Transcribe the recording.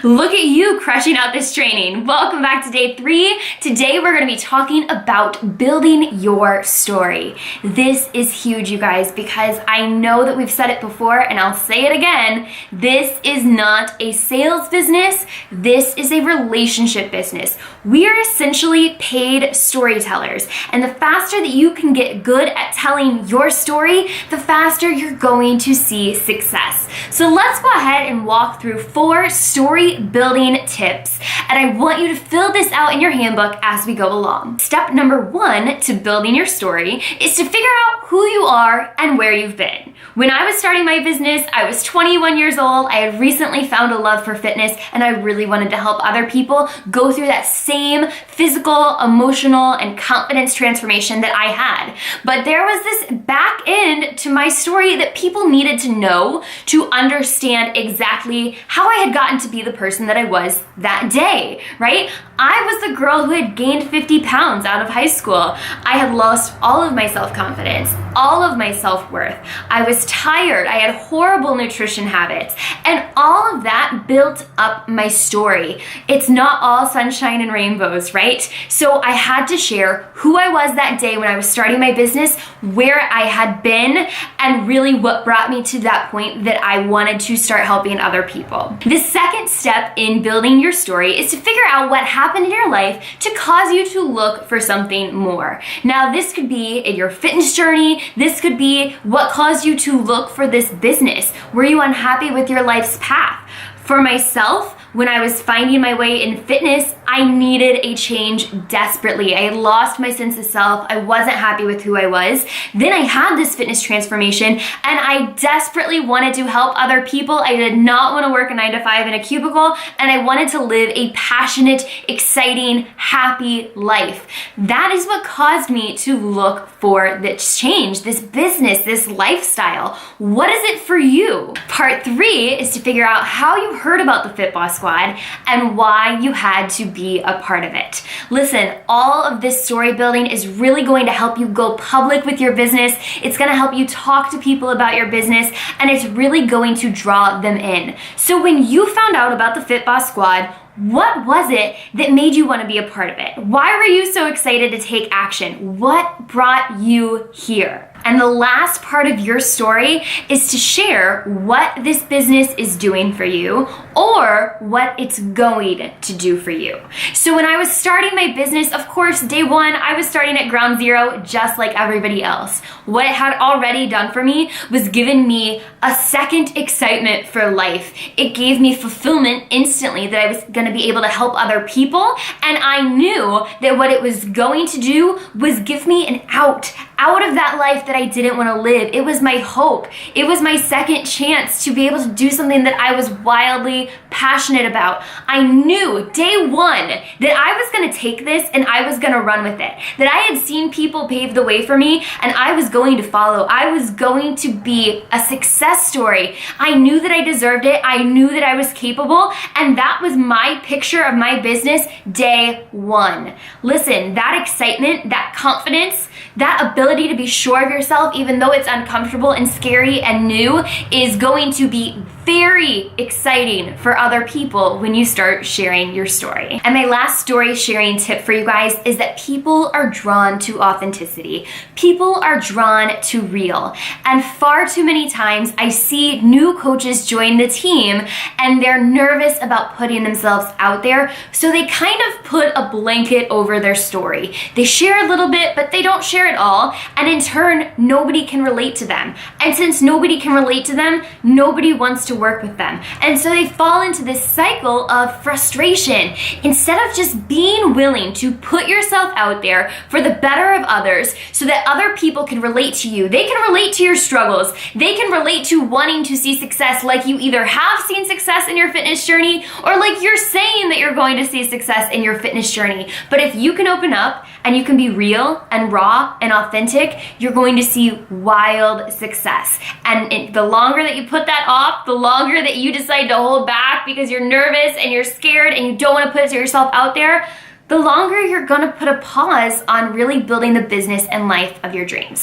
Look at you crushing out this training. Welcome back to day 3. Today we're going to be talking about building your story. This is huge, you guys, because I know that we've said it before and I'll say it again. This is not a sales business. This is a relationship business. We are essentially paid storytellers, and the faster that you can get good at telling your story, the faster you're going to see success. So let's go ahead and walk through 4 story building tips, and I want you to fill this out in your handbook as we go along. Step number 1 to building your story is to figure out who you are and where you've been. When I was starting my business, I was 21 years old. I had recently found a love for fitness, and I really wanted to help other people go through that same physical, emotional, and confidence transformation that I had. But there was this back end to my story that people needed to know to understand exactly how I had gotten to be the person that I was that day, right? I was the girl who had gained 50 pounds out of high school. I had lost all of my self-confidence, all of my self-worth. I was tired. I had horrible nutrition habits, and all of that built up my story. It's not all sunshine and rainbows, right? So I had to share who I was that day when I was starting my business, where I had been, and really what brought me to that point that I wanted to start helping other people. The second step in building your story is to figure out what happened in your life to cause you to look for something more. Now, this could be in your fitness journey. This could be what caused you to look for this business. Were you unhappy with your life's path? For myself, when I was finding my way in fitness, I needed a change desperately. I had lost my sense of self. I wasn't happy with who I was. Then I had this fitness transformation, and I desperately wanted to help other people. I did not want to work a 9-to-5 in a cubicle, and I wanted to live a passionate, exciting, happy life. That is what caused me to look for this change, this business, this lifestyle. What is it for you? Part 3 is to figure out how you heard about the Fit Boss Squad and why you had to be a part of it. Listen, all of this story building is really going to help you go public with your business. It's going to help you talk to people about your business, and it's really going to draw them in. So when you found out about the Fit Boss Squad, what was it that made you want to be a part of it? Why were you so excited to take action? What brought you here? And the last part of your story is to share what this business is doing for you or what it's going to do for you. So when I was starting my business, of course, day 1, I was starting at ground zero just like everybody else. What it had already done for me was given me a second excitement for life. It gave me fulfillment instantly that I was going to be able to help other people, and I knew that what it was going to do was give me an out of that life that I didn't want to live. It was my hope. It was my second chance to be able to do something that I was wildly passionate about. I knew day 1 that I was going to take this and I was going to run with it. That I had seen people pave the way for me and I was going to follow. I was going to be a success story. I knew that I deserved it. I knew that I was capable, and that was my picture of my business day 1. Listen, that excitement, that confidence, that ability to be sure of yourself, even though it's uncomfortable and scary and new, is going to be very exciting for other people when you start sharing your story. And my last story sharing tip for you guys is that people are drawn to authenticity. People are drawn to real. And far too many times I see new coaches join the team and they're nervous about putting themselves out there, so they kind of put a blanket over their story. They share a little bit, but they don't share it all, and in turn, nobody can relate to them. And since nobody can relate to them, nobody wants to work with them. And so they fall into this cycle of frustration. Instead of just being willing to put yourself out there for the better of others so that other people can relate to you, they can relate to your struggles, they can relate to wanting to see success like you either have seen success in your fitness journey or like you're saying that you're going to see success in your fitness journey. But if you can open up and you can be real and raw and authentic, you're going to see wild success. And the longer that you put that off, the longer that you decide to hold back because you're nervous and you're scared and you don't want to put yourself out there, the longer you're going to put a pause on really building the business and life of your dreams.